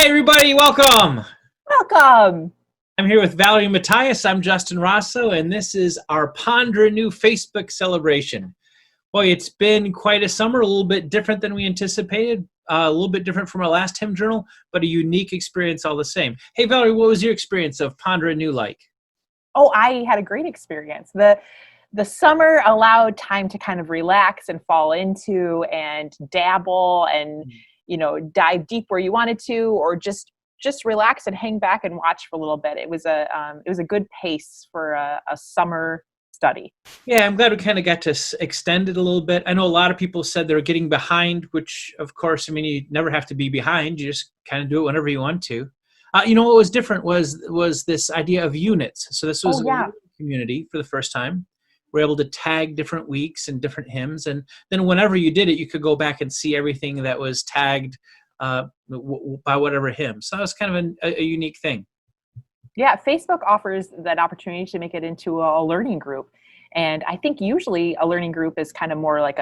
Hi, everybody. Welcome. Welcome. I'm here with Valerie Matthias. I'm Justin Rosso, and this is our Ponder Anew Facebook celebration. Boy, it's been quite a summer, a little bit different than we anticipated, a little bit different from our last hymn journal, but a unique experience all the same. Hey, Valerie, what was your experience of Ponder Anew like? Oh, I had a great experience. The summer allowed time to kind of relax and fall into and dabble and, dive deep where you wanted to, or just relax and hang back and watch for a little bit. It was a good pace for a summer study. Yeah, I'm glad we kind of got to extend it a little bit. I know a lot of people said they're getting behind, which, of course, you never have to be behind. You just kind of do it whenever you want to. What was different was this idea of units. So this was a community for the first time. We're able to tag different weeks and different hymns. And then whenever you did it, you could go back and see everything that was tagged by whatever hymn. So that was kind of a unique thing. Yeah, Facebook offers that opportunity to make it into a learning group. And I think usually a learning group is kind of more like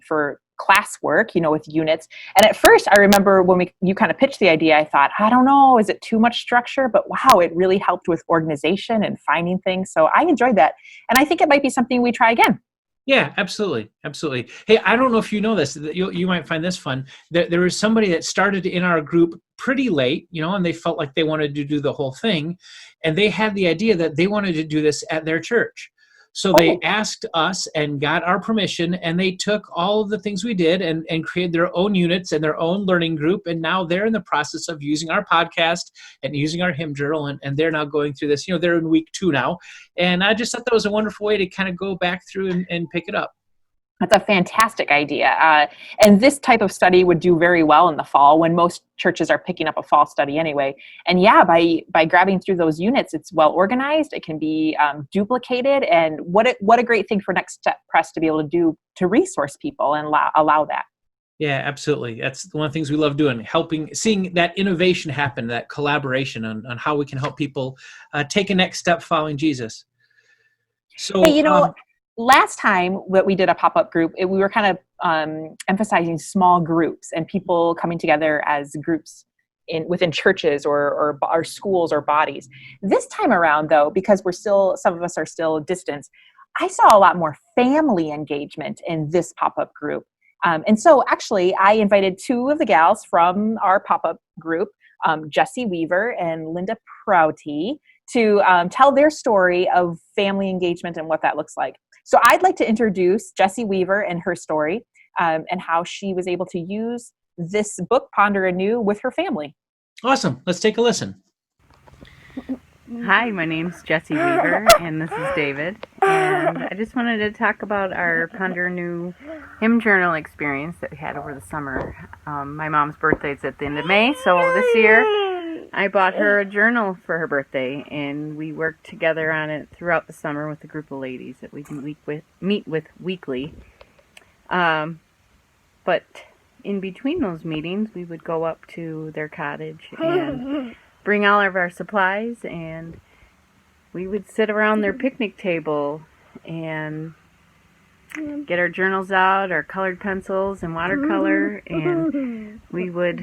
for classwork, with units. And at first I remember when you kind of pitched the idea, I thought, I don't know, is it too much structure? But wow, it really helped with organization and finding things. So I enjoyed that. And I think it might be something we try again. Yeah, absolutely. Absolutely. Hey, I don't know if you know this, you might find this fun. There was somebody that started in our group pretty late, and they felt like they wanted to do the whole thing. And they had the idea that they wanted to do this at their church. So they asked us and got our permission, and they took all of the things we did and created their own units and their own learning group. And now they're in the process of using our podcast and using our hymn journal. And they're now going through this. They're in week 2 now. And I just thought that was a wonderful way to kind of go back through and pick it up. That's a fantastic idea. And this type of study would do very well in the fall when most churches are picking up a fall study anyway. And yeah, by grabbing through those units, it's well organized. It can be duplicated. And what a great thing for Next Step Press to be able to do to resource people and allow that. Yeah, absolutely. That's one of the things we love doing, seeing that innovation happen, that collaboration on how we can help people take a next step following Jesus. So, hey, last time that we did a pop-up group, we were kind of emphasizing small groups and people coming together as groups within churches or schools or bodies. This time around, though, because some of us are still distant, I saw a lot more family engagement in this pop-up group. And so actually, I invited 2 of the gals from our pop-up group, Jessie Weaver and Linda Prouty, to tell their story of family engagement and what that looks like. So I'd like to introduce Jessie Weaver and her story and how she was able to use this book, Ponder Anew, with her family. Awesome. Let's take a listen. Hi, my name's Jessie Weaver, and this is David. And I just wanted to talk about our Ponder Anew hymn journal experience that we had over the summer. My mom's birthday is at the end of May, so this year I bought her a journal for her birthday, and we worked together on it throughout the summer with a group of ladies that we can meet with weekly. But in between those meetings, we would go up to their cottage and bring all of our supplies, and we would sit around their picnic table and get our journals out, our colored pencils and watercolor, and we would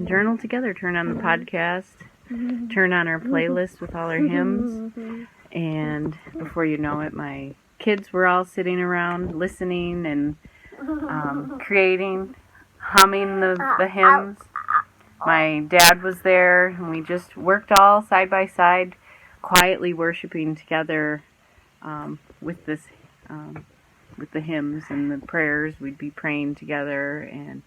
journal together, turn on the podcast, turn on our playlist with all our hymns, and before you know it, my kids were all sitting around listening and creating, humming the hymns. My dad was there, and we just worked all side by side, quietly worshiping together with the hymns and the prayers. We'd be praying together, and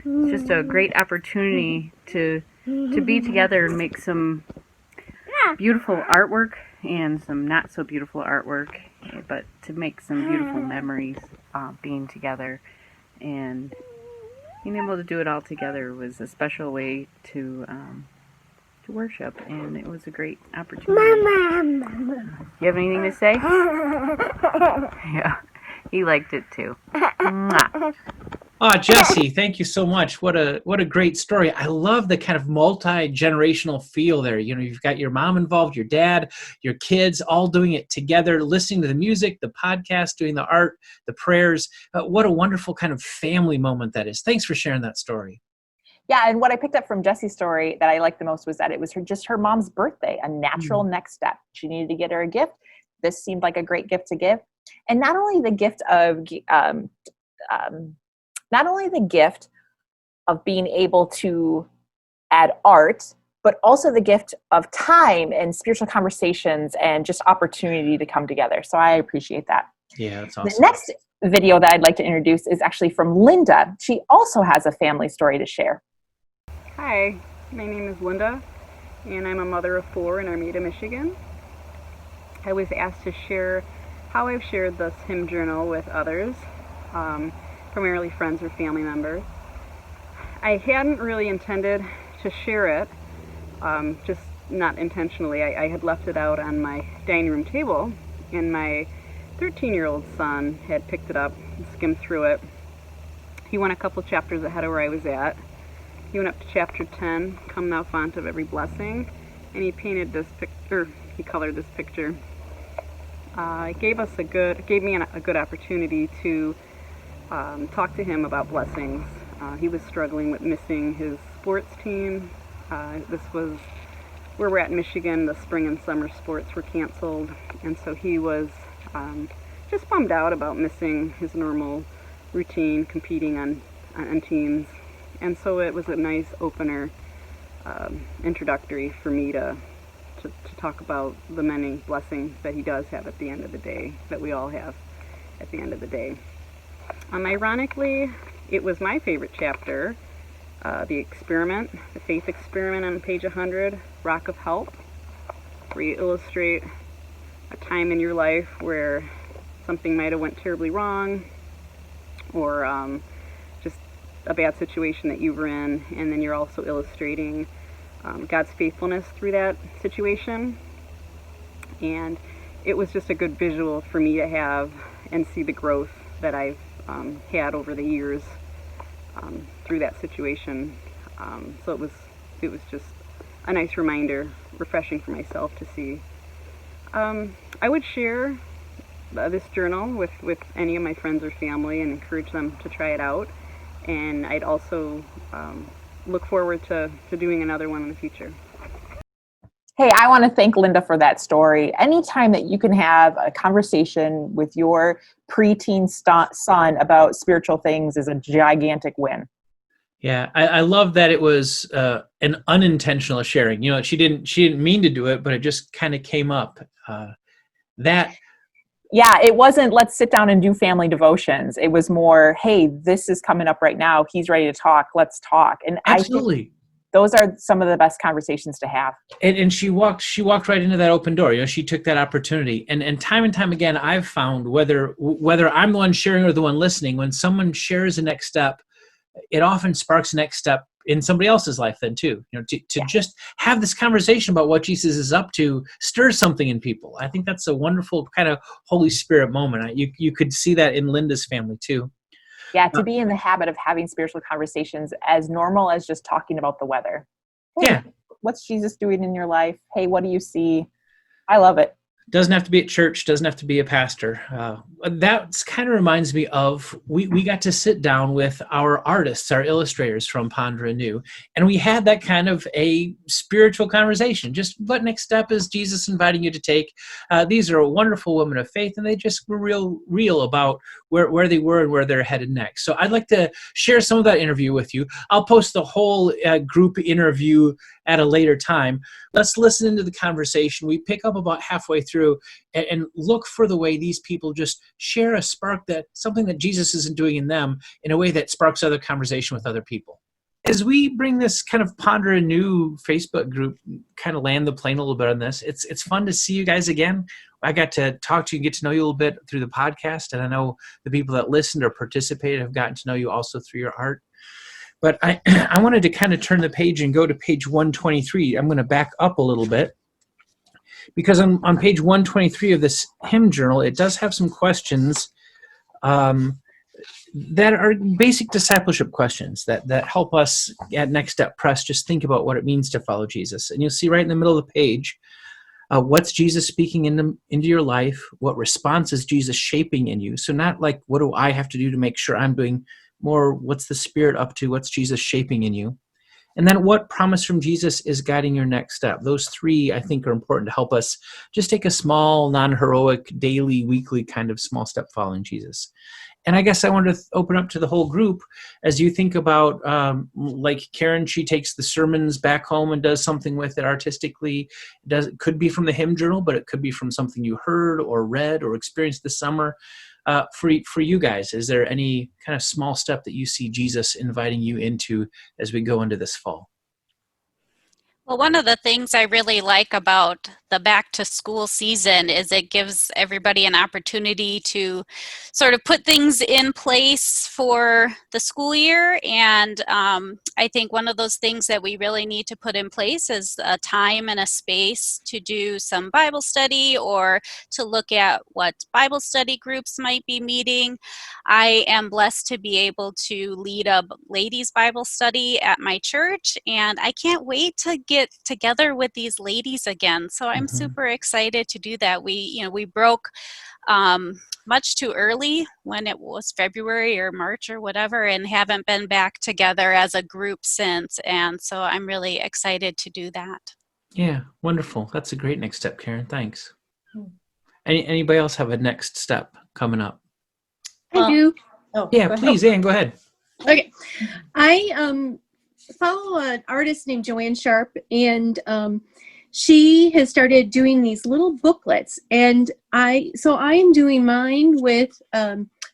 it's just a great opportunity to be together and make some beautiful artwork and some not so beautiful artwork, but to make some beautiful memories being together. And being able to do it all together was a special way to worship, and it was a great opportunity. You have anything to say? Yeah, he liked it too. Mwah. Jessie, thank you so much. What a great story. I love the kind of multi-generational feel there. You've got your mom involved, your dad, your kids, all doing it together, listening to the music, the podcast, doing the art, the prayers. What a wonderful kind of family moment that is. Thanks for sharing that story. Yeah, and what I picked up from Jessie's story that I liked the most was that it was her mom's birthday, a natural next step. She needed to get her a gift. This seemed like a great gift to give. And not only the gift of being able to add art, but also the gift of time and spiritual conversations and just opportunity to come together. So I appreciate that. Yeah, that's awesome. The next video that I'd like to introduce is actually from Linda. She also has a family story to share. Hi, my name is Linda, and I'm a mother of 4 in Armada, Michigan. I was asked to share how I've shared this hymn journal with others, primarily friends or family members. I hadn't really intended to share it, just not intentionally. I had left it out on my dining room table, and my 13-year-old son had picked it up and skimmed through it. He went a couple chapters ahead of where I was at. He went up to chapter 10, Come Thou Font of Every Blessing, and he painted this picture, he colored this picture. It gave me a good opportunity to talk to him about blessings. He was struggling with missing his sports team. This was where we're at in Michigan. The spring and summer sports were canceled, and so he was just bummed out about missing his normal routine, competing on teams. And so it was a nice opener, introductory for me to talk about the many blessings that he does have at the end of the day, that we all have at the end of the day. Ironically, it was my favorite chapter, the faith experiment on page 100, Rock of Help, where you illustrate a time in your life where something might have went terribly wrong, or just a bad situation that you were in, and then you're also illustrating God's faithfulness through that situation. And it was just a good visual for me to have and see the growth that I've had over the years through that situation. So it was just a nice reminder, refreshing for myself to see. I would share this journal with any of my friends or family and encourage them to try it out. And I'd also look forward to doing another one in the future. Hey, I want to thank Linda for that story. Anytime that you can have a conversation with your preteen son about spiritual things is a gigantic win. Yeah, I love that it was an unintentional sharing. You know, she didn't mean to do it, but it just kind of came up. Yeah, it wasn't let's sit down and do family devotions. It was more, hey, this is coming up right now. He's ready to talk. Let's talk. And absolutely. I think those are some of the best conversations to have. And she walked right into that open door. You know, she took that opportunity. And time again, I've found whether I'm the one sharing or the one listening, when someone shares a next step, it often sparks a next step in somebody else's life then too. You know, to just have this conversation about what Jesus is up to stirs something in people. I think that's a wonderful kind of Holy Spirit moment. You could see that in Linda's family too. Yeah, to be in the habit of having spiritual conversations as normal as just talking about the weather. Hey, yeah. What's Jesus doing in your life? Hey, what do you see? I love it. Doesn't have to be at church, doesn't have to be a pastor. That kind of reminds me of, we got to sit down with our artists, our illustrators from Anew, and we had that kind of a spiritual conversation. Just what next step is Jesus inviting you to take? These are wonderful women of faith, and they just were real about where they were and where they're headed next. So I'd like to share some of that interview with you. I'll post the whole group interview at a later time. Let's listen into the conversation. We pick up about halfway through and look for the way these people just share a spark, that something that Jesus isn't doing in them, in a way that sparks other conversation with other people. As we bring this kind of Ponder Anew Facebook group, kind of land the plane a little bit on this, it's fun to see you guys again. I got to talk to you and get to know you a little bit through the podcast, and I know the people that listened or participated have gotten to know you also through your art. But I wanted to kind of turn the page and go to page 123. I'm going to back up a little bit, because on page 123 of this hymn journal, it does have some questions that are basic discipleship questions that help us at Next Step Press just think about what it means to follow Jesus. And you'll see right in the middle of the page, what's Jesus speaking into your life? What response is Jesus shaping in you? So not like, what do I have to do to make sure I'm doing more? What's the Spirit up to? What's Jesus shaping in you? And then what promise from Jesus is guiding your next step? Those three, I think, are important to help us just take a small, non-heroic, daily, weekly kind of small step following Jesus. And I guess I wanted to open up to the whole group as you think about, like Karen, she takes the sermons back home and does something with it artistically. It could be from the hymn journal, but it could be from something you heard or read or experienced this summer. For you guys, is there any kind of small step that you see Jesus inviting you into as we go into this fall? Well, one of the things I really like about the back to school season is it gives everybody an opportunity to sort of put things in place for the school year. And I think one of those things that we really need to put in place is a time and a space to do some Bible study or to look at what Bible study groups might be meeting. I am blessed to be able to lead a ladies' Bible study at my church, and I can't wait to get together with these ladies again. So I'm super excited to do that. We broke much too early when it was February or March or whatever, and haven't been back together as a group since. And so I'm really excited to do that. Yeah, wonderful. That's a great next step, Karen. Thanks. Anybody else have a next step coming up? I do. Oh, Yeah, please, Ann, go ahead. Okay. I follow an artist named Joanne Sharp, and she has started doing these little booklets, and I am doing mine with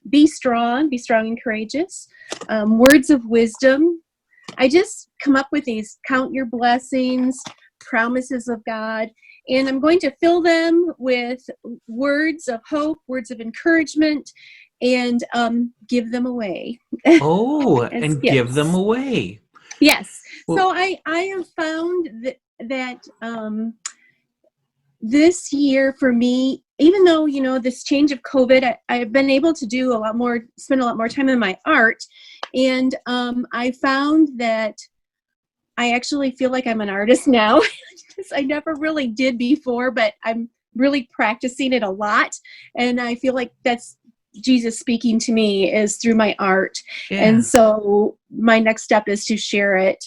be strong and courageous, words of wisdom. I just come up with these count your blessings, promises of God, and I'm going to fill them with words of hope, words of encouragement, and give them away. Oh, and yes. give them away. Yes. Well, so I have found that this year for me, even though, this change of COVID, I've been able to spend a lot more time in my art. And I found that I actually feel like I'm an artist now. I never really did before, but I'm really practicing it a lot. And I feel like that's Jesus speaking to me is through my art. yeah. And so my next step is to share it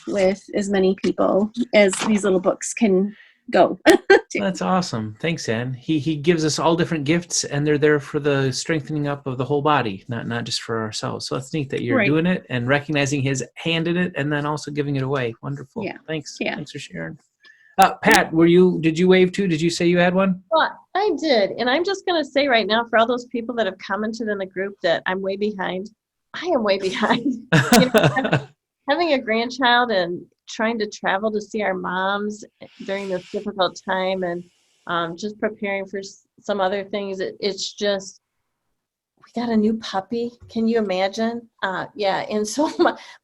with as many people as these little books can go. That's awesome. Thanks, Ann. He gives us all different gifts, and they're there for the strengthening up of the whole body, not just for ourselves. So that's neat that you're doing it and recognizing his hand in it, and then also giving it away. Wonderful. Yeah. Thanks. Yeah. Thanks for sharing. Pat, did you wave too? Did you say you had one? Well, I did. And I'm just going to say right now, for all those people that have commented in the group that I'm way behind, I am way behind. Having a grandchild and trying to travel to see our moms during this difficult time, and just preparing for some other things. It's just, we got a new puppy. Can you imagine? And so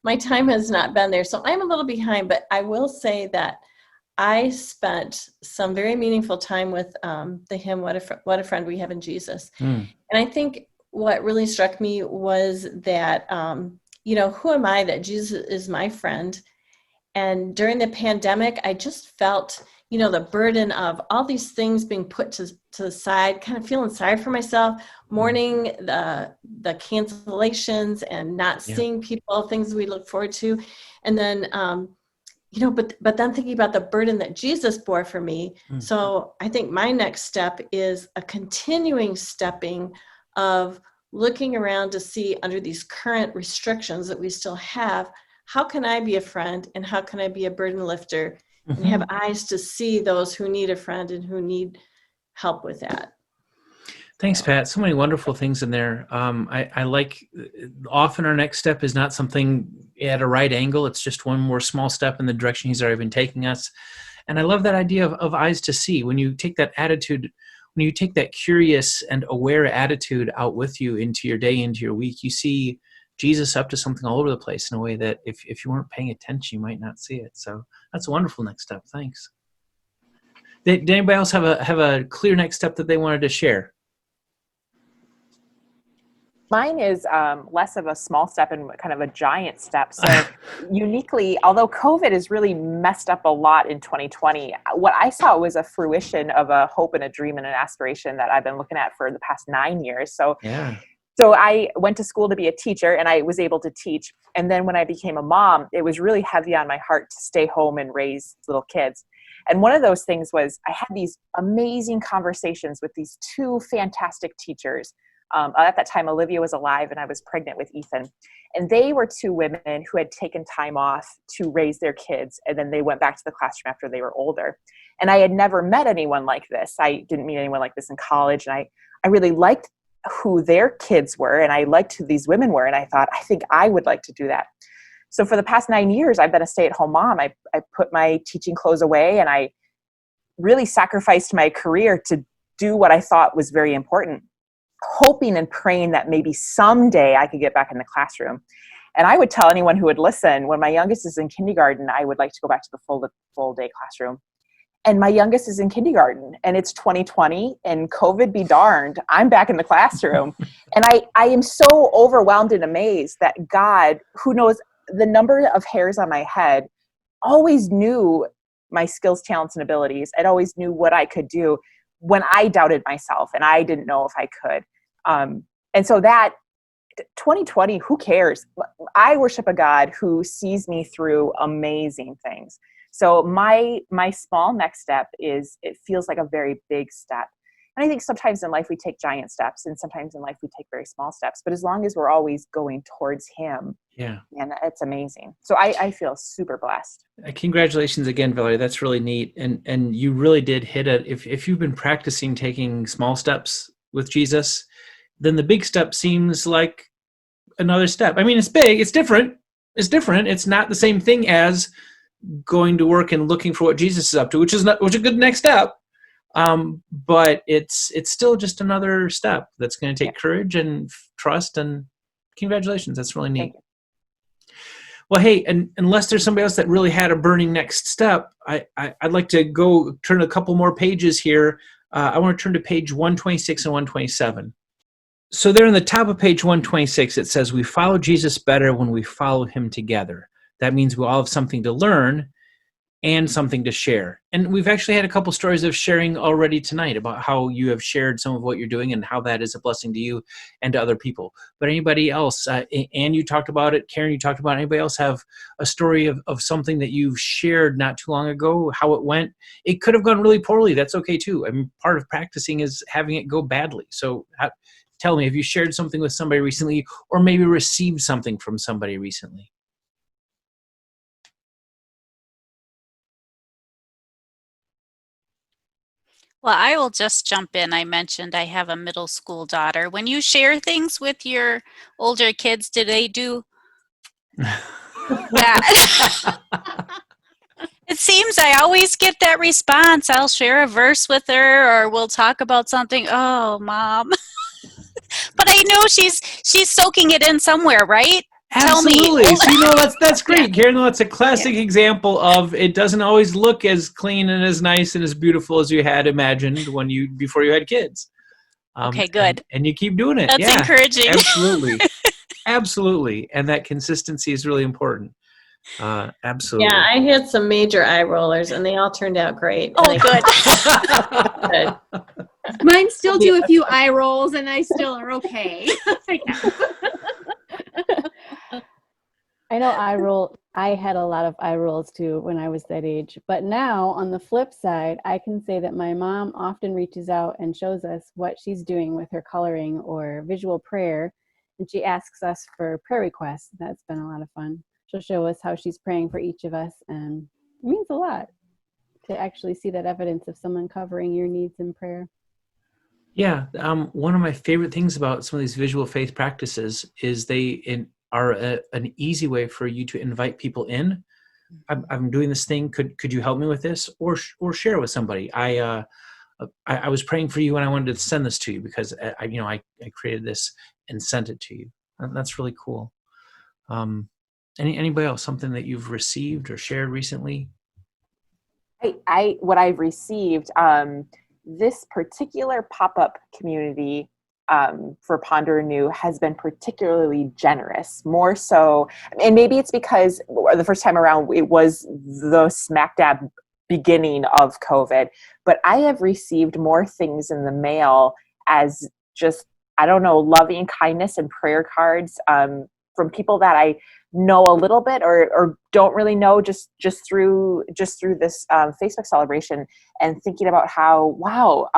my time has not been there. So I'm a little behind, but I will say that I spent some very meaningful time with the hymn, What a Friend We Have in Jesus. And I think what really struck me was that, who am I that Jesus is my friend? And during the pandemic, I just felt, the burden of all these things being put to the side, kind of feeling sorry for myself, mourning the cancellations and not seeing people, things we look forward to. And then, but then thinking about the burden that Jesus bore for me. So I think my next step is a continuing stepping of looking around to see, under these current restrictions that we still have, how can I be a friend and how can I be a burden lifter and have eyes to see those who need a friend and who need help with that. Thanks, Pat. So many wonderful things in there. I like, often our next step is not something at a right angle. It's just one more small step in the direction he's already been taking us. And I love that idea of eyes to see. When you take that attitude, when you take that curious and aware attitude out with you into your day, into your week, you see Jesus up to something all over the place in a way that if you weren't paying attention, you might not see it. So that's a wonderful next step. Thanks. Did anybody else have a clear next step that they wanted to share? Mine is less of a small step and kind of a giant step. So uniquely, although COVID has really messed up a lot in 2020, what I saw was a fruition of a hope and a dream and an aspiration that I've been looking at for the past 9 years. So So I went to school to be a teacher, and I was able to teach. And then when I became a mom, it was really heavy on my heart to stay home and raise little kids. And one of those things was I had these amazing conversations with these two fantastic teachers. At that time, Olivia was alive and I was pregnant with Ethan. And they were two women who had taken time off to raise their kids. And then they went back to the classroom after they were older. And I had never met anyone like this. I didn't meet anyone like this in college. And I really liked who their kids were. And I liked who these women were. And I thought, I think I would like to do that. So for the past 9 years, I've been a stay-at-home mom. I put my teaching clothes away and I really sacrificed my career to do what I thought was very important, hoping and praying that maybe someday I could get back in the classroom. And I would tell anyone who would listen, when my youngest is in kindergarten, I would like to go back to the full day classroom. And my youngest is in kindergarten and it's 2020 and COVID be darned, I'm back in the classroom. And I am so overwhelmed and amazed that God, who knows the number of hairs on my head, always knew my skills, talents, and abilities. It always knew what I could do when I doubted myself and I didn't know if I could. And so that 2020, who cares? I worship a God who sees me through amazing things. So my small next step is, it feels like a very big step. And I think sometimes in life we take giant steps and sometimes in life we take very small steps, but as long as we're always going towards him, and it's amazing. So I feel super blessed. Congratulations again, Valerie. That's really neat. And you really did hit it. If you've been practicing taking small steps with Jesus, then the big step seems like another step. I mean, it's big, it's different. It's not the same thing as going to work and looking for what Jesus is up to, which is a good next step. But it's still just another step that's going to take courage and trust, and congratulations. That's really neat. Well, hey, and unless there's somebody else that really had a burning next step, I'd like to go turn a couple more pages here. I want to turn to page 126 and 127. So there in the top of page 126, it says, we follow Jesus better when we follow him together. That means we all have something to learn and something to share. And we've actually had a couple stories of sharing already tonight about how you have shared some of what you're doing and how that is a blessing to you and to other people. But anybody else, Anne, you talked about it, Karen, you talked about it. Anybody else have a story of something that you've shared not too long ago, how it went? It could have gone really poorly. That's okay too. I mean, part of practicing is having it go badly. So tell me, have you shared something with somebody recently, or maybe received something from somebody recently? Well, I will just jump in. I mentioned I have a middle school daughter. When you share things with your older kids, do they do that? It seems I always get that response. I'll share a verse with her, or we'll talk about something. Oh, Mom. But I know she's soaking it in somewhere, right? Absolutely. Tell me. So, that's great, Karen. That's a classic example of it doesn't always look as clean and as nice and as beautiful as you had imagined before you had kids. Okay, good. And you keep doing it. That's encouraging. Absolutely. Absolutely. And that consistency is really important. Absolutely. Yeah, I had some major eye rollers and they all turned out great. Oh, good. Good. Mine still do a few eye rolls and I still are okay. I know I had a lot of eye rolls too when I was that age. But now on the flip side, I can say that my mom often reaches out and shows us what she's doing with her coloring or visual prayer. And she asks us for prayer requests. That's been a lot of fun. She'll show us how she's praying for each of us. And it means a lot to actually see that evidence of someone covering your needs in prayer. Yeah. One of my favorite things about some of these visual faith practices is they are an easy way for you to invite people in. I'm doing this thing. Could you help me with this, or share with somebody? I was praying for you and I wanted to send this to you because I created this and sent it to you. And that's really cool. Anybody else, something that you've received or shared recently? What I've received, this particular pop-up community for Ponder Anew has been particularly generous, more so, and maybe it's because the first time around it was the smack dab beginning of COVID, but I have received more things in the mail as just I don't know, loving kindness and prayer cards from people that I know a little bit or don't really know just through this Facebook celebration, and thinking about how, wow,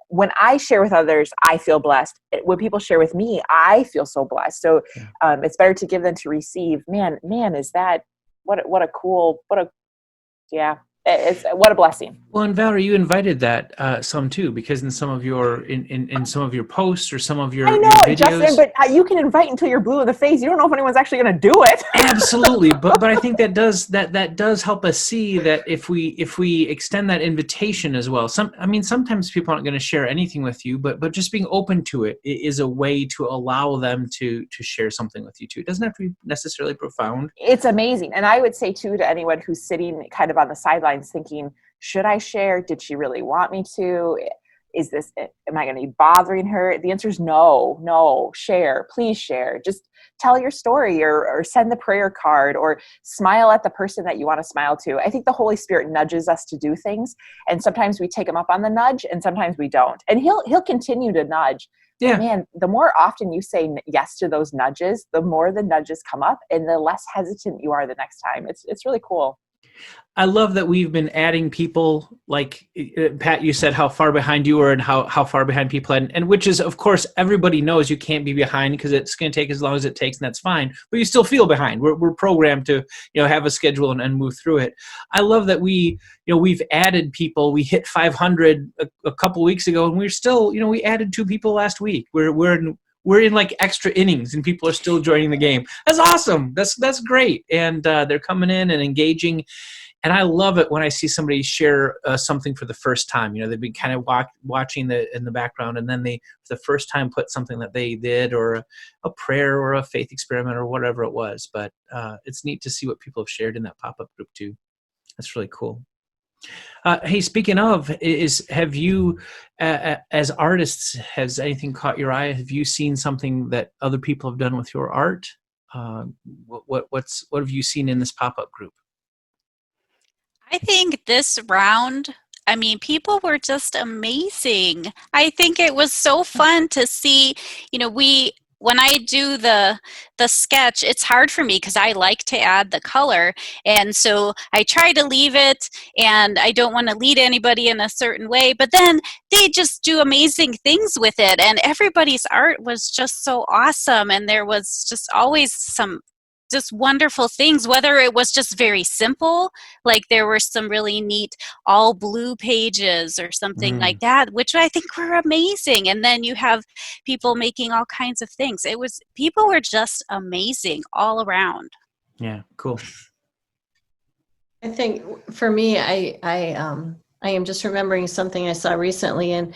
when I share with others, I feel blessed. When people share with me, I feel so blessed. So it's better to give than to receive. Man, is that what a blessing. Well, and Valerie, you invited that some too, because in some of your in some of your posts or some of your I know, your videos, Justin, but you can invite until you're blue in the face. You don't know if anyone's actually going to do it. absolutely. But I think that does help us see that if we extend that invitation as well. Sometimes people aren't going to share anything with you, but just being open to it is a way to allow them to share something with you too. It doesn't have to be necessarily profound. It's amazing. And I would say too, to anyone who's sitting kind of on the sidelines thinking, should I share? Did she really want me to? Am I going to be bothering her? The answer is no, share, please share. Just tell your story or send the prayer card or smile at the person that you want to smile to. I think the Holy Spirit nudges us to do things. And sometimes we take him up on the nudge and sometimes we don't. And he'll continue to nudge. Yeah. But man, the more often you say yes to those nudges, the more the nudges come up and the less hesitant you are the next time. It's really cool. I love that we've been adding people, like Pat, you said how far behind you were and how far behind people, and which is, of course, everybody knows you can't be behind because it's going to take as long as it takes, and that's fine. But you still feel behind. We're programmed to have a schedule and move through it. I love that we've added people. We hit 500 a couple weeks ago, and we're still we added 2 people last week. We're in like extra innings and people are still joining the game. That's awesome. That's great. And they're coming in and engaging. And I love it when I see somebody share something for the first time. They've been kind of watching in the background, and then they, for the first time, put something that they did, or a prayer, or a faith experiment, or whatever it was. But it's neat to see what people have shared in that pop-up group too. That's really cool. Hey, speaking of, have you, as artists, has anything caught your eye? Have you seen something that other people have done with your art? What have you seen in this pop-up group? I think this round, people were just amazing. I think it was so fun to see, when I do the sketch, it's hard for me because I like to add the color. And so I try to leave it, and I don't want to lead anybody in a certain way. But then they just do amazing things with it. And everybody's art was just so awesome. And there was just always some just wonderful things, whether it was just very simple, like there were some really neat all blue pages or something like that, which I think were amazing. And then you have people making all kinds of things. People were just amazing all around. Yeah, cool. I think for me, I am just remembering something I saw recently, and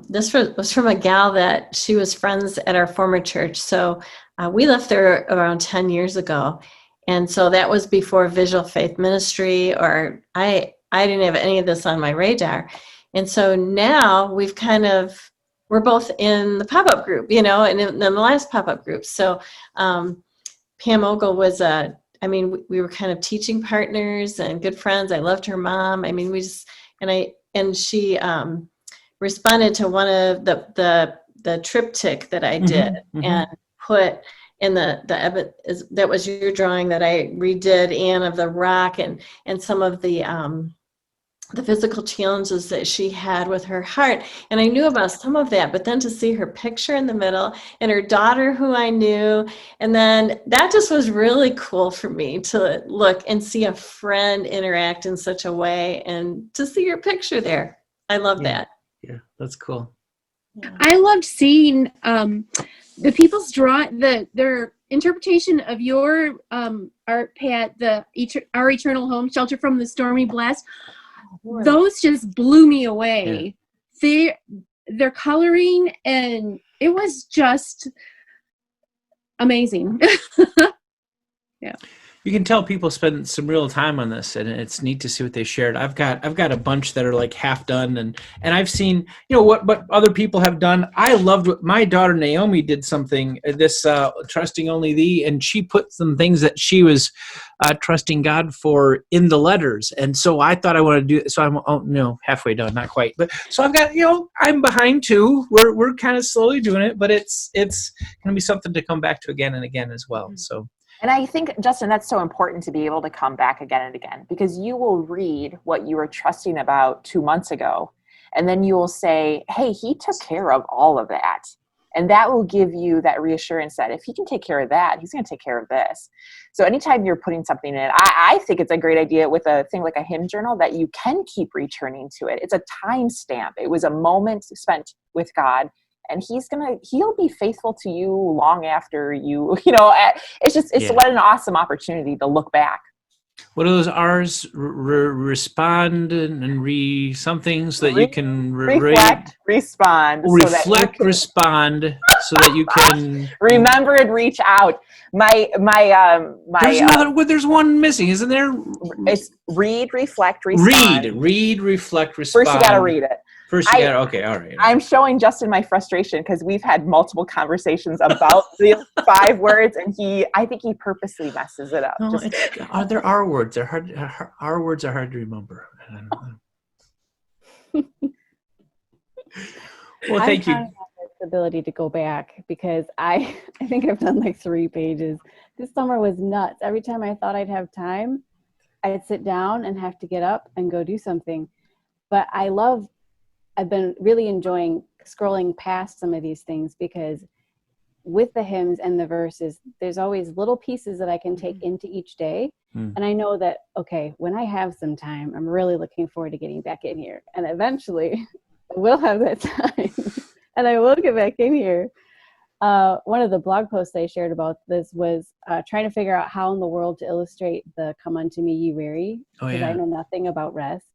this was from a gal that she was friends at our former church. So we left there around 10 years ago. And so that was before Visual Faith Ministry, or I didn't have any of this on my radar. And so now we're both in the pop-up group, and in the last pop-up group. So Pam Ogle was we were kind of teaching partners and good friends. I loved her mom. She responded to one of the triptych that I did, and put in that was your drawing that I redid, Anne, of the rock and some of the physical challenges that she had with her heart. And I knew about some of that, but then to see her picture in the middle and her daughter who I knew, and then that just was really cool for me to look and see a friend interact in such a way, and to see your picture there. I love that. Yeah, that's cool. Yeah. I loved seeing the people's their interpretation of your art, Pat, Our Eternal Home, Shelter from the Stormy Blast. Those just blew me away. Yeah. Their coloring, and it was just amazing. Yeah. You can tell people spend some real time on this, and it's neat to see what they shared. I've got a bunch that are like half done, and I've seen what other people have done. I loved what my daughter Naomi did something this trusting only thee, and she put some things that she was trusting God for in the letters, and so I thought I wanted to do. So I'm halfway done, not quite, but so I've got I'm behind too. We're kind of slowly doing it, but it's going to be something to come back to again and again as well. So. And I think, Justin, that's so important to be able to come back again and again, because you will read what you were trusting about 2 months ago, and then you will say, hey, he took care of all of that. And that will give you that reassurance that if he can take care of that, he's going to take care of this. So anytime you're putting something in, I think it's a great idea with a thing like a hymn journal that you can keep returning to it. It's a time stamp. It was a moment spent with God. And he'll be faithful to you long after it's what an awesome opportunity to look back. What are those R's? Respond and something so that you can reflect, respond. Reflect, respond, so that you can remember and reach out. There's one missing, isn't there? It's read, reflect, respond. Read, reflect, respond. First, you got to read it. Okay, all right. I'm showing Justin my frustration because we've had multiple conversations about the 5 words, and I think he purposely messes it up. No, there are words. They're hard. Our words are hard to remember. Well, thank you. The ability to go back, because I think I've done like 3 pages. This summer was nuts. Every time I thought I'd have time, I'd sit down and have to get up and go do something. But I've been really enjoying scrolling past some of these things, because with the hymns and the verses, there's always little pieces that I can take into each day. And I know that, okay, when I have some time, I'm really looking forward to getting back in here. And eventually I will have that time and I will get back in here. One of the blog posts I shared about this was trying to figure out how in the world to illustrate the "Come unto me, ye weary," because I know nothing about rest.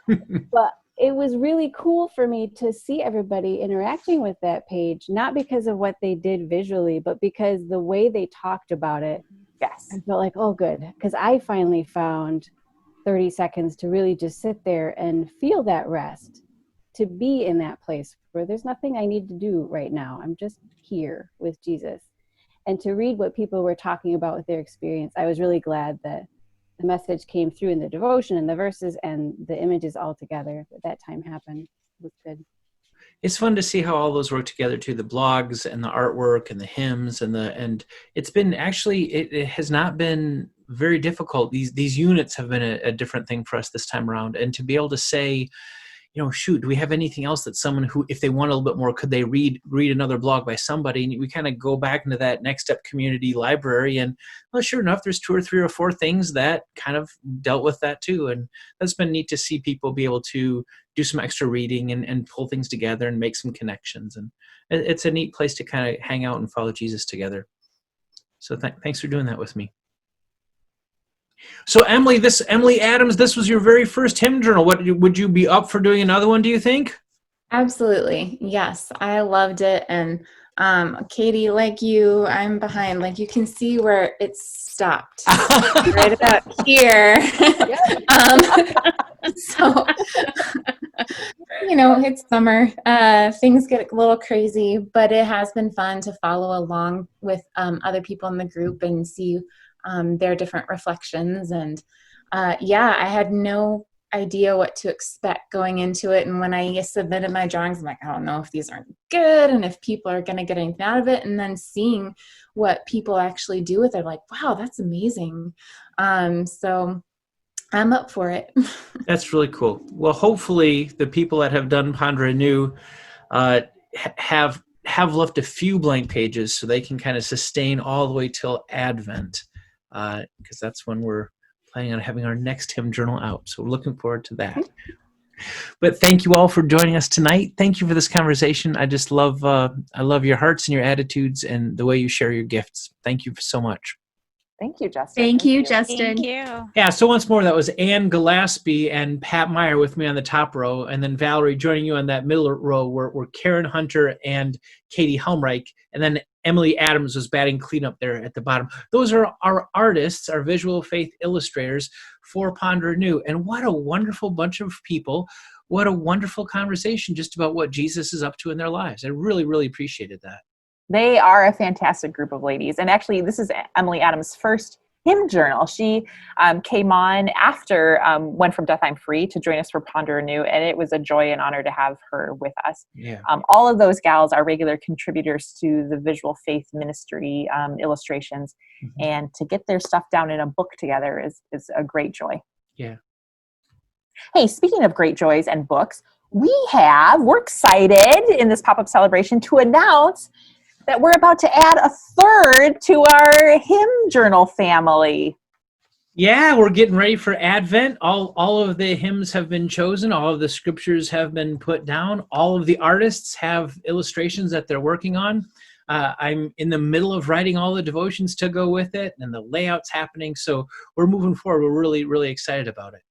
But it was really cool for me to see everybody interacting with that page, not because of what they did visually, but because the way they talked about it. Yes. I felt like, oh, good. Because I finally found 30 seconds to really just sit there and feel that rest, to be in that place where there's nothing I need to do right now. I'm just here with Jesus. And to read what people were talking about with their experience, I was really glad that the message came through in the devotion and the verses and the images all together. That time happened. It was good. It's fun to see how all those work together too, the blogs and the artwork and the hymns and it's been actually, it has not been very difficult. These units have been a different thing for us this time around. And to be able to say, shoot, do we have anything else that someone who, if they want a little bit more, could they read another blog by somebody? And we kind of go back into that Next Step community library, and well, sure enough, there's 2 or 3 or 4 things that kind of dealt with that too. And that's been neat to see people be able to do some extra reading and pull things together and make some connections. And it's a neat place to kind of hang out and follow Jesus together. So thanks for doing that with me. So Emily Adams, this was your very first hymn journal. Would you be up for doing another one, do you think? Absolutely. Yes. I loved it. And Katie, like you, I'm behind. Like you can see where it stopped right about here. So, it's summer. Things get a little crazy, but it has been fun to follow along with other people in the group and see their different reflections. And I had no idea what to expect going into it. And when I submitted my drawings, I'm like, I don't know if these aren't good and if people are going to get anything out of it. And then seeing what people actually do with it, like, wow, that's amazing. So I'm up for it. That's really cool. Well, hopefully the people that have done Ponder Anew have left a few blank pages so they can kind of sustain all the way till Advent, because that's when we're planning on having our next hymn journal out. So we're looking forward to that. But thank you all for joining us tonight. Thank you for this conversation. I just love your hearts and your attitudes and the way you share your gifts. Thank you so much. Thank you, Justin. Thank you, Justin. Thank you. Yeah, so once more, that was Ann Gillespie and Pat Meyer with me on the top row, and then Valerie joining you on that middle row were Karen Hunter and Katie Helmreich, and then Emily Adams was batting cleanup there at the bottom. Those are our artists, our visual faith illustrators for Ponder Anew. And what a wonderful bunch of people. What a wonderful conversation just about what Jesus is up to in their lives. I really, really appreciated that. They are a fantastic group of ladies. And actually, this is Emily Adams' first hymn journal. She came on after When From Death I'm Free to join us for Ponder Anew, and it was a joy and honor to have her with us. Yeah. All of those gals are regular contributors to the Visual Faith Ministry illustrations, and to get their stuff down in a book together is a great joy. Yeah. Hey, speaking of great joys and books, we're excited in this pop-up celebration to announce that we're about to add a third to our hymn journal family. Yeah, we're getting ready for Advent. All of the hymns have been chosen. All of the scriptures have been put down. All of the artists have illustrations that they're working on. I'm in the middle of writing all the devotions to go with it, and the layout's happening. So we're moving forward. We're really, really excited about it.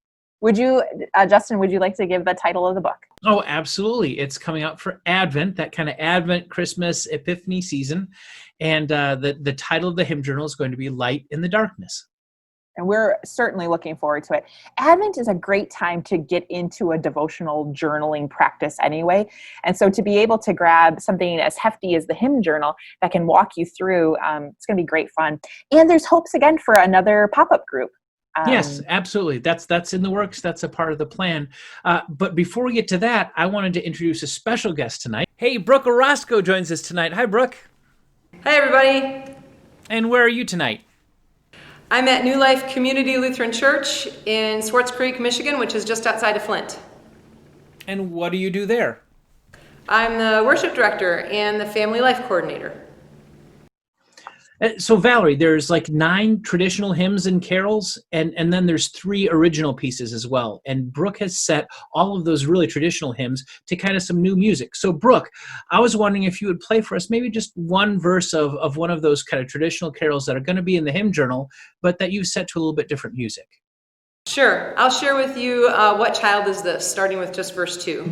Would you, Justin, would you like to give the title of the book? Oh, absolutely. It's coming out for Advent, that kind of Advent, Christmas, Epiphany season. And the title of the hymn journal is going to be Light in the Darkness. And we're certainly looking forward to it. Advent is a great time to get into a devotional journaling practice anyway. And so to be able to grab something as hefty as the hymn journal that can walk you through, it's going to be great fun. And there's hopes again for another pop-up group. Yes, absolutely. That's in the works. That's a part of the plan. But before we get to that, I wanted to introduce a special guest tonight. Hey, Brooke Orozco joins us tonight. Hi, Brooke. Hi, everybody. And where are you tonight? I'm at New Life Community Lutheran Church in Swartz Creek, Michigan, which is just outside of Flint. And what do you do there? I'm the worship director and the family life coordinator. So Valerie, there's like 9 traditional hymns and carols, and then there's 3 original pieces as well. And Brooke has set all of those really traditional hymns to kind of some new music. So Brooke, I was wondering if you would play for us maybe just one verse of one of those kind of traditional carols that are going to be in the hymn journal, but that you've set to a little bit different music. Sure. I'll share with you What Child Is This, starting with just verse 2.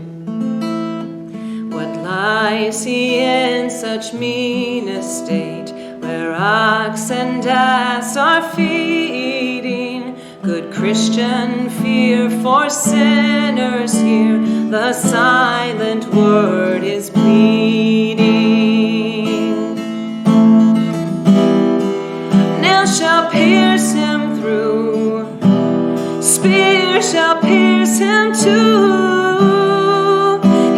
What lies he in such mean estate, where ox and ass are feeding? Good Christian, fear for sinners here, the silent word is pleading. Nail shall pierce him through, spear shall pierce him too.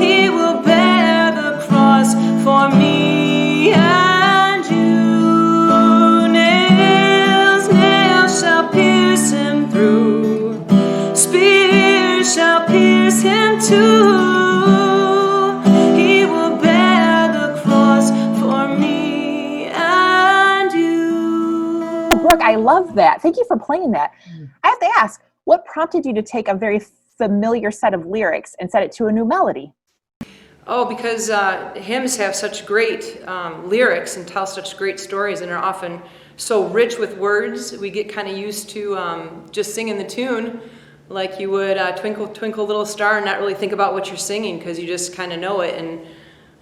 He will bear the cross for me and you. Nails shall pierce him through, spear shall pierce him too. He will bear the cross for me and you. Brooke, I love that. Thank you for playing that. I have to ask, what prompted you to take a very familiar set of lyrics and set it to a new melody? Oh, because hymns have such great lyrics and tell such great stories and are often so rich with words. We get kind of used to just singing the tune like you would Twinkle, Twinkle, Little Star, and not really think about what you're singing because you just kind of know it. And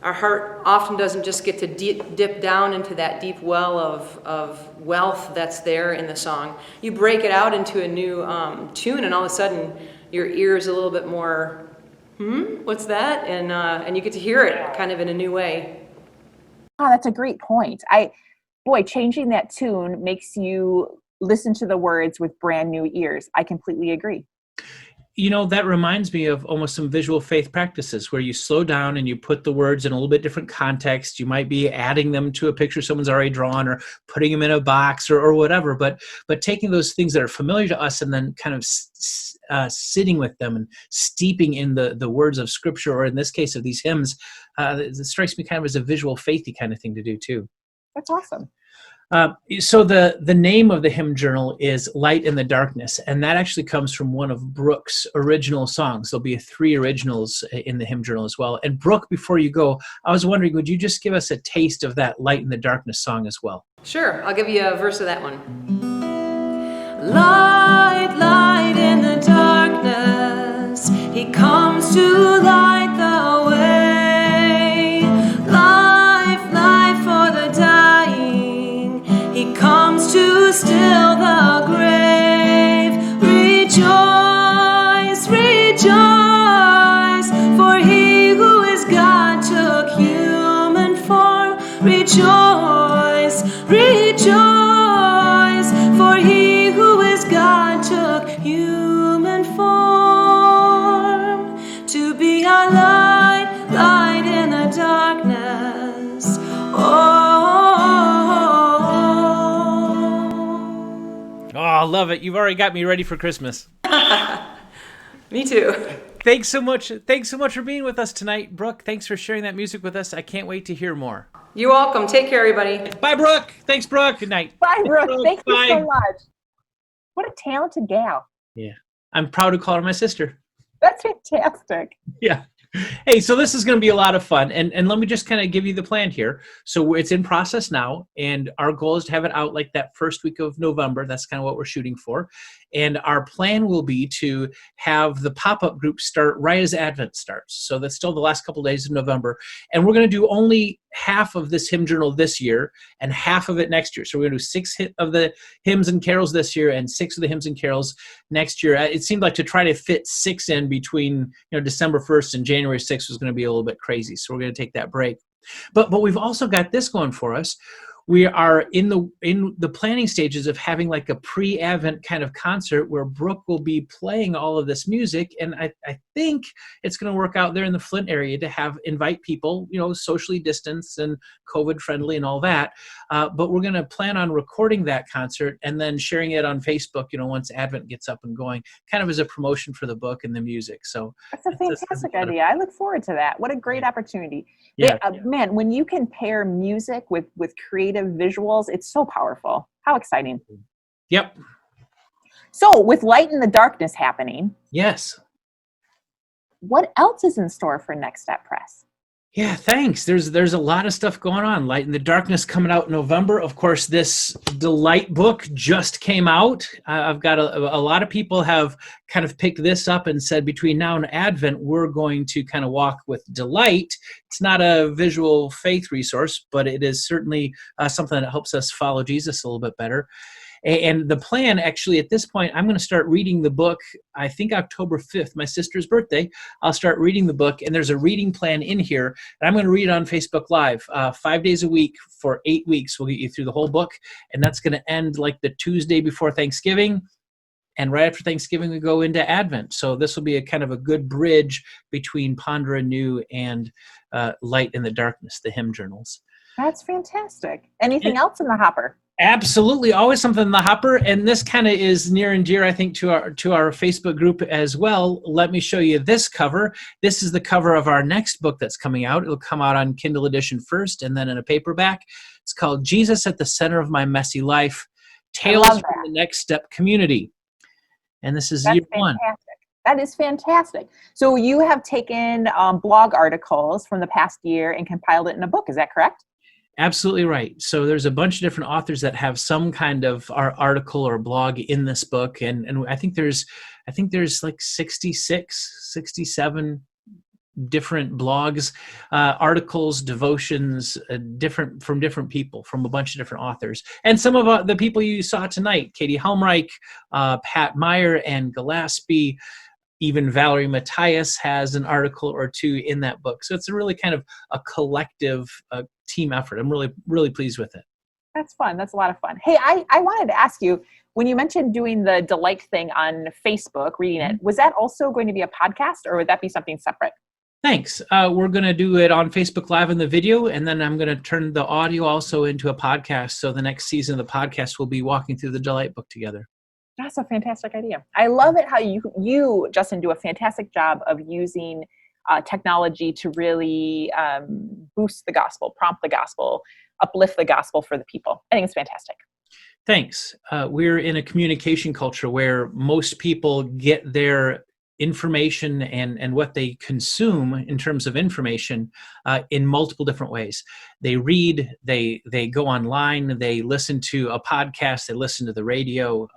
our heart often doesn't just get to dip down into that deep well of wealth that's there in the song. You break it out into a new tune, and all of a sudden your ear is a little bit more, what's that? And you get to hear it kind of in a new way. Oh, that's a great point. Changing that tune makes you listen to the words with brand new ears. I completely agree. You know, that reminds me of almost some visual faith practices where you slow down and you put the words in a little bit different context. You might be adding them to a picture someone's already drawn or putting them in a box or whatever, but taking those things that are familiar to us and then kind of sitting with them and steeping in the words of Scripture, or in this case of these hymns, it strikes me kind of as a visual faithy kind of thing to do too. That's awesome. So the name of the hymn journal is Light in the Darkness, and that actually comes from one of Brooke's original songs. There'll be 3 originals in the hymn journal as well. And Brooke, before you go, I was wondering, would you just give us a taste of that Light in the Darkness song as well? Sure, I'll give you a verse of that one. Light, light in the darkness, he comes to light the way. Life, life for the dark. Rejoice, rejoice, for he who is God took human form. Rejoice, rejoice, for he who is God took human form to be our light, light in the darkness. Oh, I love it. You've already got me ready for Christmas. Me too. Thanks so much. Thanks so much for being with us tonight, Brooke. Thanks for sharing that music with us. I can't wait to hear more. You're welcome. Take care, everybody. Bye, Brooke. Thanks, Brooke. Good night. Bye, Brooke. Thank you Bye. so much. What a talented gal. Yeah. I'm proud to call her my sister. That's fantastic. Yeah. Hey, so this is going to be a lot of fun. And let me just kind of give you the plan here. So it's in process now. And our goal is to have it out like that first week of November. That's kind of what we're shooting for. And our plan will be to have the pop-up group start right as Advent starts. So that's still the last couple of days of November. And we're going to do only half of this hymn journal this year and half of it next year. So we're going to do 6 of the hymns and carols this year and 6 of the hymns and carols next year. It seemed like to try to fit 6 in between December 1st and January 6th was going to be a little bit crazy. So we're going to take that break. But we've also got this going for us. We are in the planning stages of having like a pre-Advent kind of concert where Brooke will be playing all of this music. And I think it's going to work out there in the Flint area to invite people, socially distanced and COVID friendly and all that. But we're going to plan on recording that concert and then sharing it on Facebook, once Advent gets up and going, kind of as a promotion for the book and the music. So that's a fantastic idea. I look forward to that. What a great opportunity. Yeah. Man, when you can pair music with creative visuals, it's so powerful. How exciting. Yep. So with Light in the Darkness happening. Yes. What else is in store for Next Step Press? Yeah, thanks. There's a lot of stuff going on. Light in the Darkness coming out in November. Of course, this Delight book just came out. I've got a lot of people have kind of picked this up and said between now and Advent, we're going to kind of walk with Delight. It's not a visual faith resource, but it is certainly something that helps us follow Jesus a little bit better. And the plan, actually, at this point, I'm going to start reading the book, I think October 5th, my sister's birthday. I'll start reading the book, and there's a reading plan in here. And I'm going to read it on Facebook Live 5 days a week for 8 weeks. We'll get you through the whole book, and that's going to end like the Tuesday before Thanksgiving. And right after Thanksgiving, we go into Advent. So this will be a kind of a good bridge between Ponder Anew and Light in the Darkness, the hymn journals. That's fantastic. Anything else in the hopper? Absolutely, always something in the hopper, and this kind of is near and dear, I think, to our Facebook group as well. Let me show you this cover. This is the cover of our next book that's coming out. It'll come out on Kindle edition first, and then in a paperback. It's called Jesus at the Center of My Messy Life: Tales from the Next Step Community. And this is year 1. That is fantastic. So you have taken blog articles from the past year and compiled it in a book. Is that correct? Absolutely right. So there's a bunch of different authors that have some kind of article or blog in this book. And I think there's like 66, 67 different blogs, articles, devotions, from different people, from a bunch of different authors. And some of the people you saw tonight, Katie Helmreich, Pat Meyer, and Gillespie, even Valerie Matthias has an article or 2 in that book. So it's a really kind of a collective team effort. I'm really, really pleased with it. That's fun. That's a lot of fun. Hey, I wanted to ask you, when you mentioned doing the Delight thing on Facebook, reading it, was that also going to be a podcast, or would that be something separate? Thanks. We're going to do it on Facebook Live in the video, and then I'm going to turn the audio also into a podcast. So the next season of the podcast will be walking through the Delight book together. That's a fantastic idea. I love it how you, Justin, do a fantastic job of using technology to really boost the gospel, prompt the gospel, uplift the gospel for the people. I think it's fantastic. Thanks. We're in a communication culture where most people get their information and what they consume in terms of information in multiple different ways. They read, they go online, they listen to a podcast, they listen to the radio.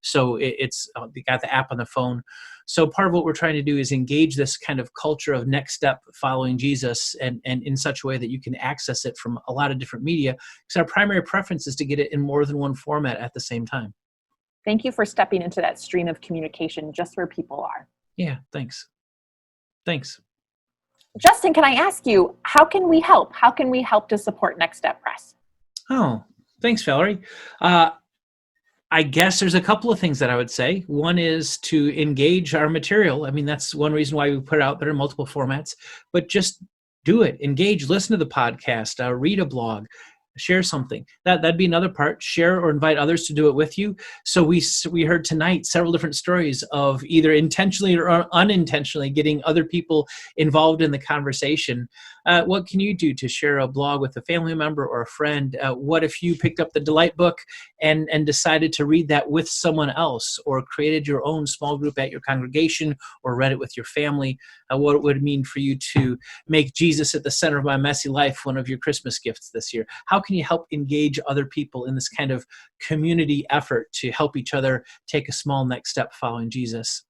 So it's they got the app on the phone. So part of what we're trying to do is engage this kind of culture of next step following Jesus and in such a way that you can access it from a lot of different media, because our primary preference is to get it in more than one format at the same time. Thank you for stepping into that stream of communication just where people are. Yeah, thanks. Thanks. Justin, can I ask you, how can we help? How can we help to support Next Step Press? Oh, thanks, Valerie. I guess there's a couple of things that I would say. One is to engage our material. I mean, that's one reason why we put it out there in multiple formats, but just do it. Engage, listen to the podcast, read a blog, share something. That'd be another part. Share or invite others to do it with you. So we heard tonight several different stories of either intentionally or unintentionally getting other people involved in the conversation. What can you do to share a blog with a family member or a friend? What if you picked up the Delight book and decided to read that with someone else, or created your own small group at your congregation, or read it with your family? What it would mean for you to make Jesus at the center of my messy life one of your Christmas gifts this year? How can you help engage other people in this kind of community effort to help each other take a small next step following Jesus?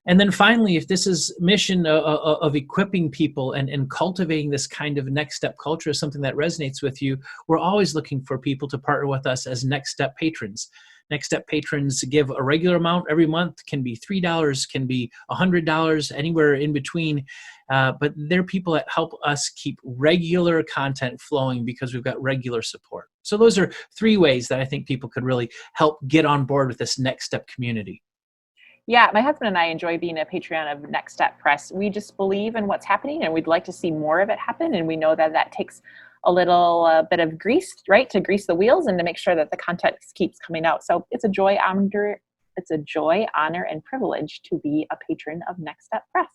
And then finally, if this is mission of equipping people and cultivating this kind of next step culture is something that resonates with you, we're always looking for people to partner with us as Next Step patrons. Next Step patrons give a regular amount every month, can be $3, can be $100, anywhere in between. But they're people that help us keep regular content flowing because we've got regular support. So those are 3 ways that I think people could really help get on board with this Next Step community. Yeah, my husband and I enjoy being a Patreon of Next Step Press. We just believe in what's happening, and we'd like to see more of it happen. And we know that that takes a little bit of grease, right, to grease the wheels and to make sure that the content keeps coming out. So it's a joy, honor, and privilege to be a patron of Next Step Press.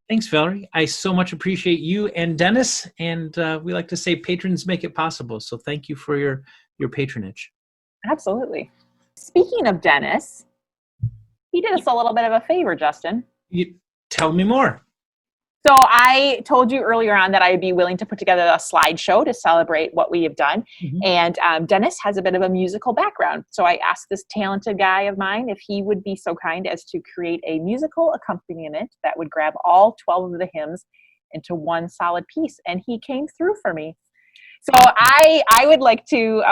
Thanks, Valerie. I so much appreciate you and Dennis. And we like to say patrons make it possible. So thank you for your patronage. Absolutely. Speaking of Dennis, he did us a little bit of a favor, Justin. You tell me more. So I told you earlier on that I'd be willing to put together a slideshow to celebrate what we have done. Mm-hmm. And Dennis has a bit of a musical background. So I asked this talented guy of mine if he would be so kind as to create a musical accompaniment that would grab all 12 of the hymns into one solid piece. And he came through for me. So I would like to,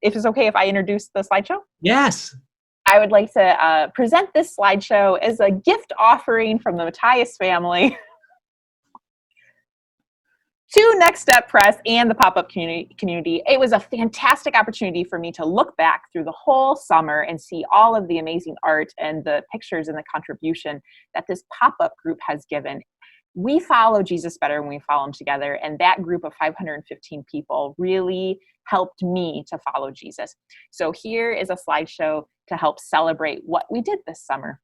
if it's okay if I introduce the slideshow? Yes. I would like to present this slideshow as a gift offering from the Matthias family to Next Step Press and the pop-up community. It was a fantastic opportunity for me to look back through the whole summer and see all of the amazing art and the pictures and the contribution that this pop-up group has given. We follow Jesus better when we follow him together, and that group of 515 people really helped me to follow Jesus. So here is a slideshow to help celebrate what we did this summer.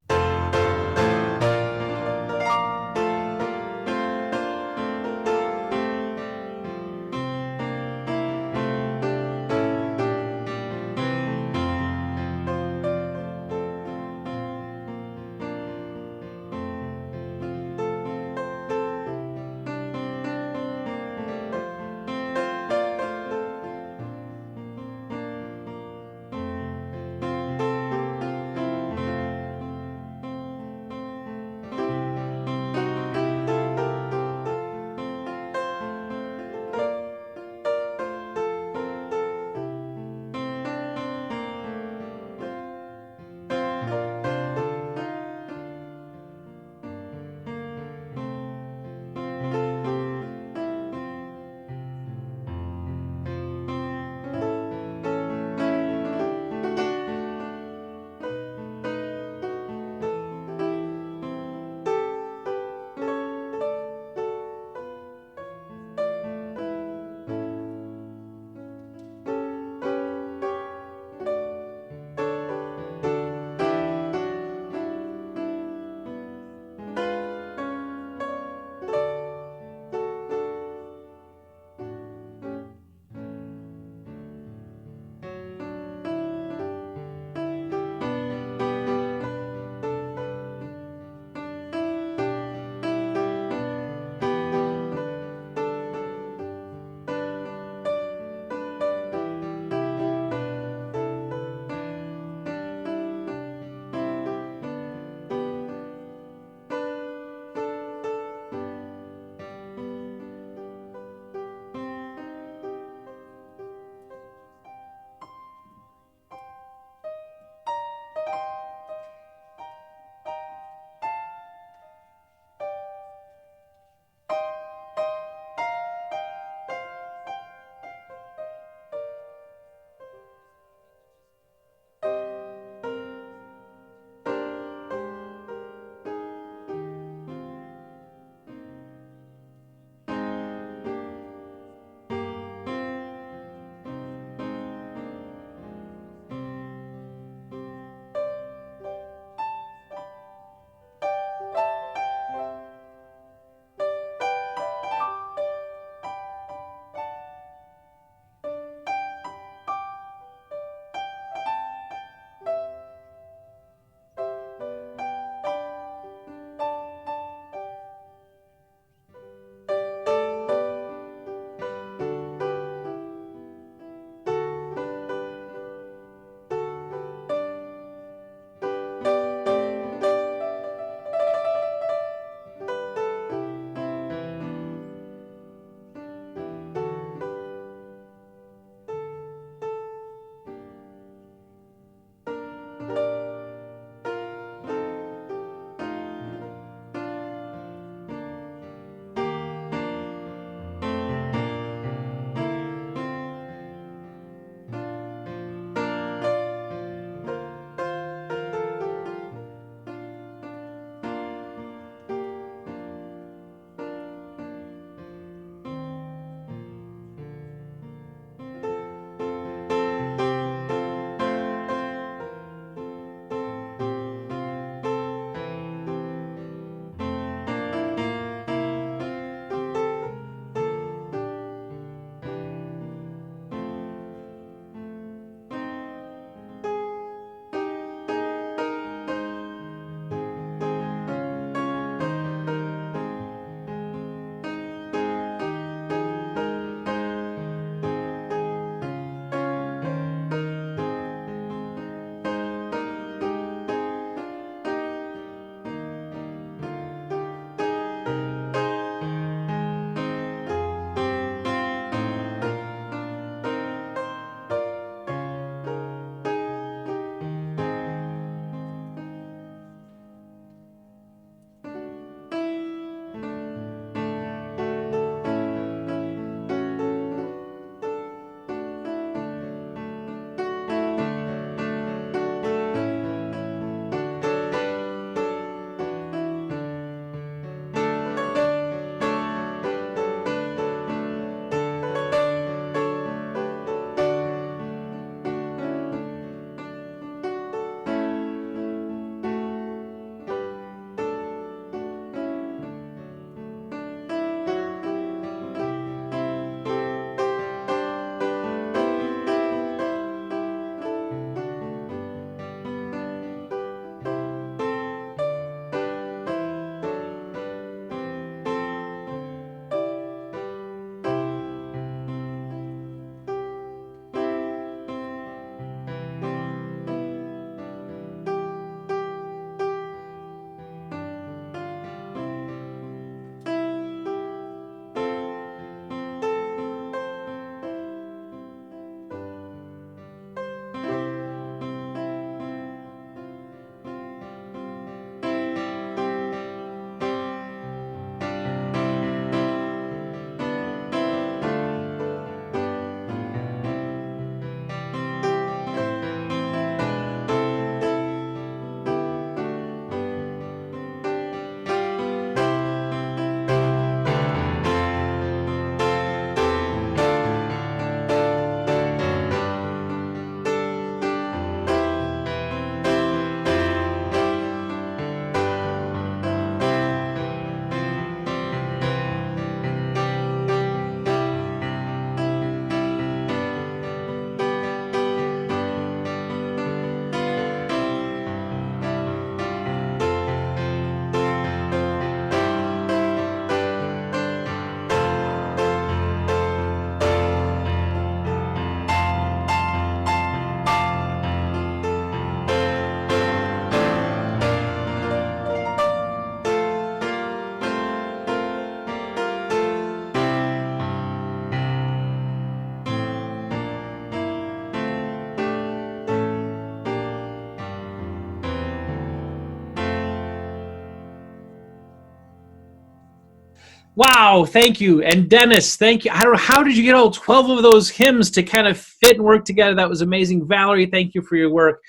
Wow, thank you. And Dennis, thank you. I don't know, how did you get all 12 of those hymns to kind of fit and work together? That was amazing. Valerie, thank you for your work.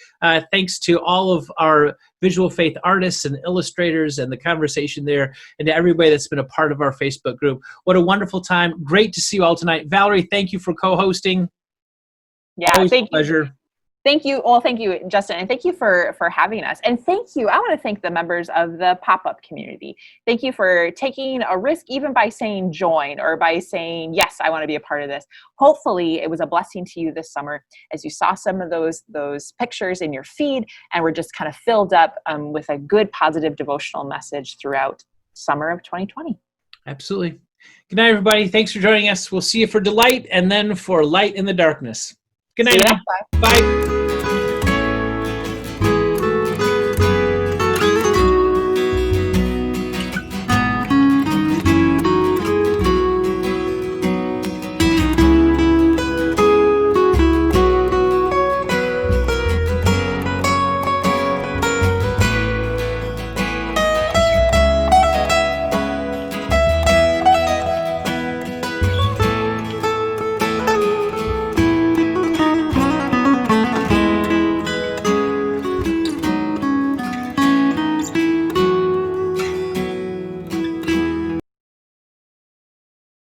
Thanks to all of our visual faith artists and illustrators and the conversation there, and to everybody that's been a part of our Facebook group. What a wonderful time. Great to see you all tonight. Valerie, thank you for co-hosting. Yeah, Always thank a pleasure. you. Thank you. Well, thank you, Justin, and thank you for having us. And thank you. I want to thank the members of the pop-up community. Thank you for taking a risk, even by saying join or by saying, yes, I want to be a part of this. Hopefully it was a blessing to you this summer as you saw some of those pictures in your feed and were just kind of filled up with a good, positive devotional message throughout summer of 2020. Absolutely. Good night, everybody. Thanks for joining us. We'll see you for Delight and then for Light in the Darkness. Good night. See you next time. Bye.